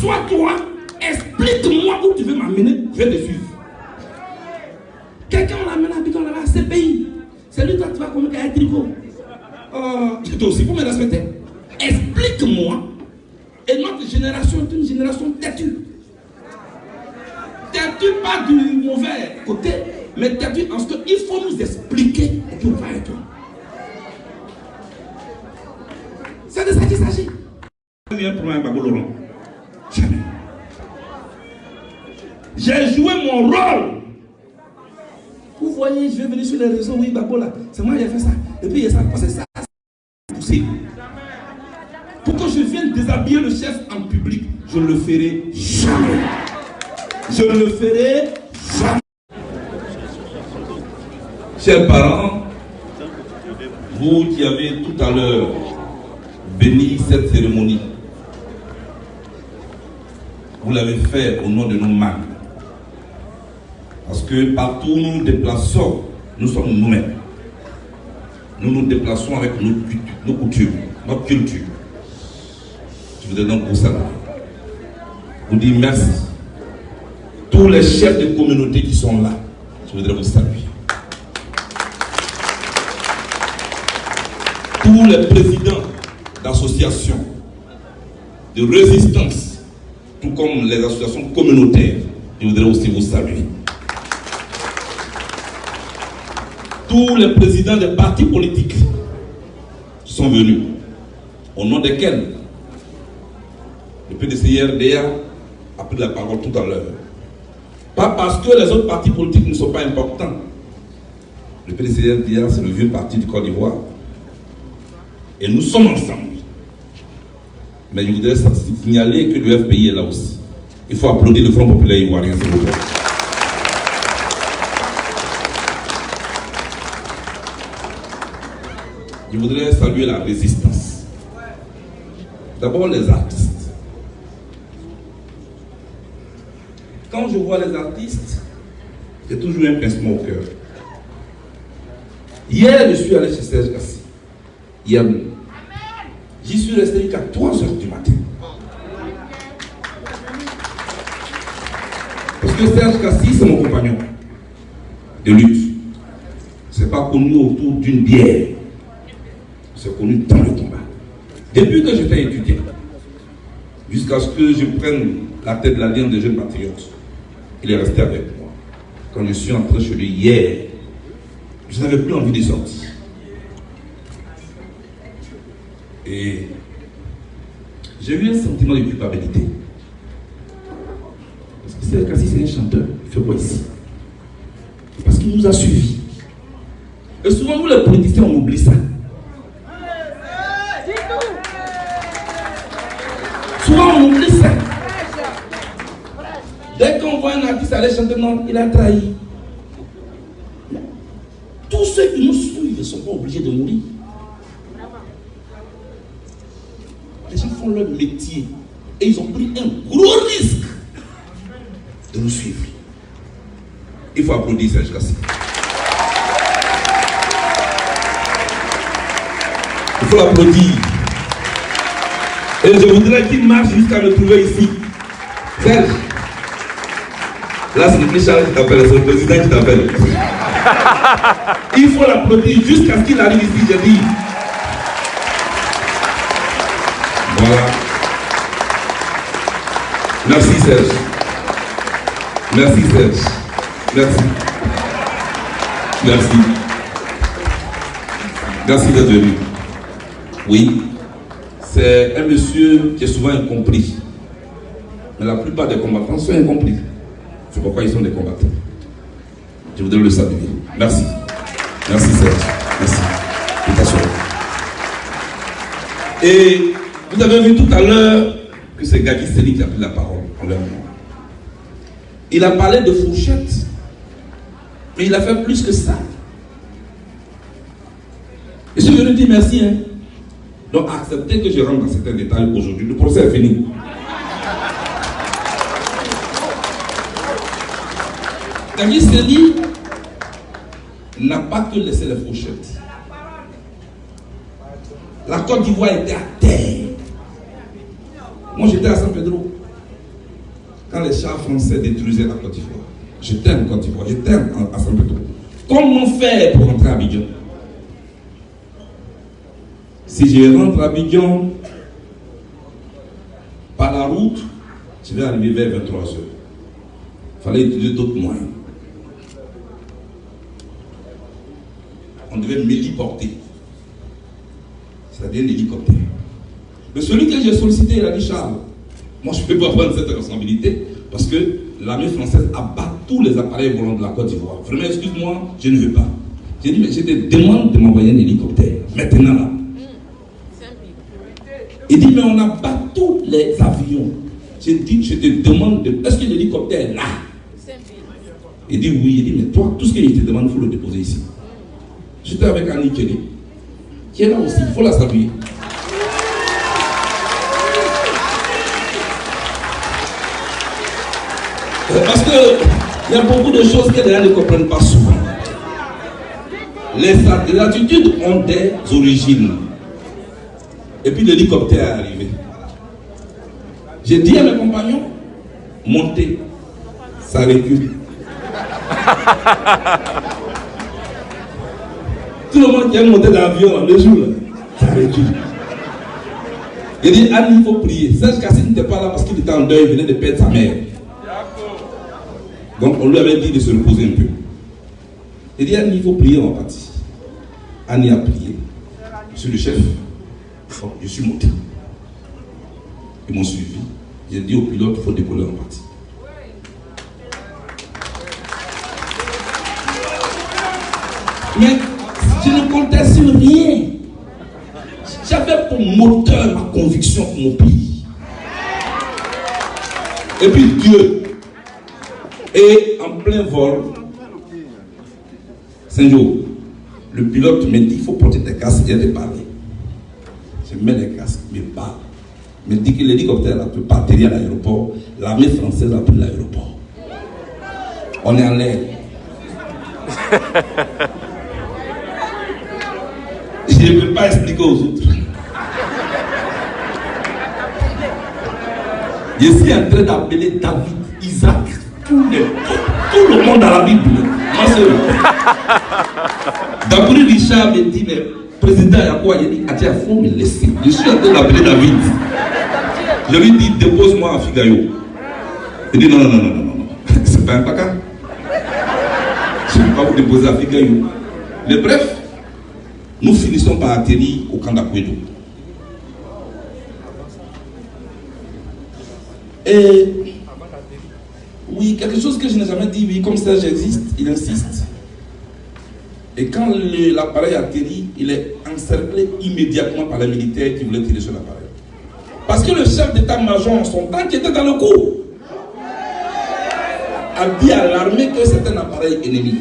Assois-toi, explique-moi où tu veux m'amener, je vais te suivre. Quelqu'un l'a amené habitant là-bas à ce pays. C'est lui, toi, tu vas commettre un tricot. Toi aussi, pour me respecter. Explique-moi. Et notre génération est une génération têtue. Têtue pas du mauvais côté, mais têtue en ce qu'il faut nous expliquer et puis on va être. C'est de ça qu'il s'agit. Jamais pour un Babo Laurent. Jamais. J'ai joué mon rôle. Vous voyez, je vais venir sur les réseaux, oui, Babo là, c'est moi qui ai fait ça. Et puis il y a ça, parce que ça, c'est poussé. Pour que je vienne déshabiller le chef en public, je ne le ferai jamais. Je ne le ferai jamais. Chers parents, vous qui avez tout à l'heure béni cette cérémonie, vous l'avez fait au nom de nos mânes. Parce que partout où nous nous déplaçons, nous sommes nous-mêmes. Nous nous déplaçons avec nos coutumes, notre culture. Je voudrais donc pour ça vous dire merci. Tous les chefs de communauté qui sont là, je voudrais vous saluer. Tous les présidents d'associations, de résistance, tout comme les associations communautaires, je voudrais aussi vous saluer. Tous les présidents des partis politiques sont venus, au nom desquels le PDCI-RDA a pris la parole tout à l'heure. Pas parce que les autres partis politiques ne sont pas importants. Le PDCI-RDA, c'est le vieux parti du Côte d'Ivoire. Et nous sommes ensemble. Mais je voudrais signaler que le FPI est là aussi. Il faut applaudir le Front populaire ivoirien, s'il vous plaît. Je voudrais saluer la résistance. D'abord les artistes. Quand je vois les artistes, j'ai toujours un pincement au cœur. Hier, je suis allé chez Serge Kassi. Hier, j'y suis resté jusqu'à 3h du matin. Parce que Serge Kassi, c'est mon compagnon de lutte. C'est pas connu autour d'une bière. C'est connu dans le combat. Depuis que j'étais étudiant, jusqu'à ce que je prenne la tête de l'Alliance des jeunes patriotes, il est resté avec moi. Quand je suis entré chez lui hier, je n'avais plus envie de sortir. Et j'ai eu un sentiment de culpabilité. Parce que Serge Kassi, c'est un chanteur. Il fait quoi ici? Parce qu'il nous a suivis. Et souvent, nous les politiciens, on oublie ça. Souvent, on oublie ça. Dès qu'on voit un artiste aller chanter, non, il a trahi. Tous ceux qui nous suivent ne sont pas obligés de mourir. Les gens font leur métier et ils ont pris un gros risque de nous suivre. Il faut applaudir Serge Kassi. Il faut l'applaudir. Et je voudrais qu'il marche jusqu'à me trouver ici. Serge. Là, c'est le plus Charles qui t'appelle, c'est le président qui t'appelle. Il faut l'applaudir jusqu'à ce qu'il arrive ici, j'ai dit. Voilà. Merci Serge. Merci Serge. Merci. Merci. Merci d'être venu. Oui, c'est un monsieur qui est souvent incompris. Mais la plupart des combattants sont incompris. C'est pourquoi ils sont des combattants. Je voudrais le saluer. Merci. Merci Serge. Merci. Et vous avez vu tout à l'heure que c'est Gadi Seni qui a pris la parole en leur nom. Il a parlé de fourchette. Mais il a fait plus que ça. Et je lui dis merci. Hein. Donc acceptez que je rentre dans certains détails aujourd'hui. Le procès est fini. Gadi Seni n'a pas que laissé les fourchettes. La Côte d'Ivoire était à terre. Moi j'étais à San Pedro. quand les chars français détruisaient la Côte d'Ivoire. J'étais en Côte d'Ivoire, j'étais à Saint-Pétro. Comment faire pour rentrer à Abidjan? Si je rentre à Abidjan par la route, je vais arriver vers 23 h. Il fallait utiliser d'autres moyens. On devait m'héliporter. C'est-à-dire un hélicoptère. Mais celui que j'ai sollicité, il a dit Charles, moi je ne peux pas prendre cette responsabilité parce que l'armée française abat tous les appareils volants de la Côte d'Ivoire. Vraiment, excuse-moi, je ne veux pas. J'ai dit, mais je te demande de m'envoyer un hélicoptère. Maintenant là. Il dit, mais on abat tous les avions. J'ai dit, je te demande, est-ce que l'hélicoptère est là? Il dit, oui. Il dit, mais toi, tout ce que je te demande, il faut le déposer ici. J'étais avec Annie Kelly, qui est là aussi, il faut la saluer. Parce qu'il y a beaucoup de choses que les gens ne comprennent pas souvent. Les attitudes ont des origines. Et puis l'hélicoptère est arrivé. J'ai dit à mes compagnons, montez, ça recule. Tout le monde qui a monté dans l'avion le jour, là, ça recule. J'ai dit, Anne, il faut prier. Serge Kassine n'était pas là parce qu'il était en deuil, il venait de perdre sa mère. Donc on lui avait dit de se reposer un peu. Il dit, Annie, il faut prier, on va partir. Annie a prié. Je suis le chef. Donc, je suis monté. Ils m'ont suivi. J'ai dit au pilote, il faut décoller en partie. Mais je ne comptais sur rien. J'avais pour moteur ma conviction pour mon pays. Et puis Dieu. Et en plein vol, Saint-Jour, le pilote me dit, il faut porter tes casques, il y a des parler. Je mets les casques, je parle. Il me dit que l'hélicoptère ne peut pas atterrir à l'aéroport. L'armée française a pris l'aéroport. On est en l'air. Je ne peux pas expliquer aux autres. Je suis en train d'appeler David, Isaac, tout le monde dans la Bible. Moi, c'est Gabriel Richard me dit, mais président Yakoua, il dit, il faut me laisser. Je suis en train d'appeler David. Je lui dis, dépose-moi à Figayo. Il dit, non. C'est pas un paca. Je ne peux pas vous déposer à Figayo. Mais bref, nous finissons par atterrir au camp d'Akwedo. Et oui, quelque chose que je n'ai jamais dit, oui, comme ça j'existe, il insiste. Et quand l'appareil atterrit, il est encerclé immédiatement par les militaires qui voulaient tirer sur l'appareil. Parce que le chef d'état-major en son temps, qui était dans le coup, a dit à l'armée que c'est un appareil ennemi.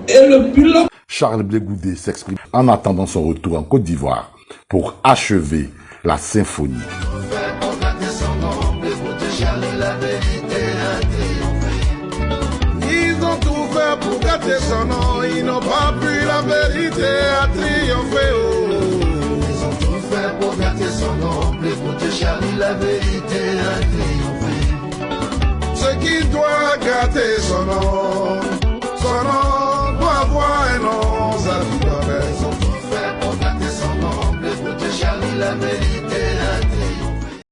Et le pilote... Charles Blé Goudé s'exprime en attendant son retour en Côte d'Ivoire pour achever la symphonie. Ils ont tout fait pour gâter son nom, ils n'ont pas pu, la vérité a triomphé. Ils ont tout fait pour gâter son nom, l'écoute Charlie, la vérité a triomphé. Ce qui doit gâter son nom doit avoir un nom, ça doit être. Ils ont tout fait pour gâter son nom, l'écoute Charlie, la vérité.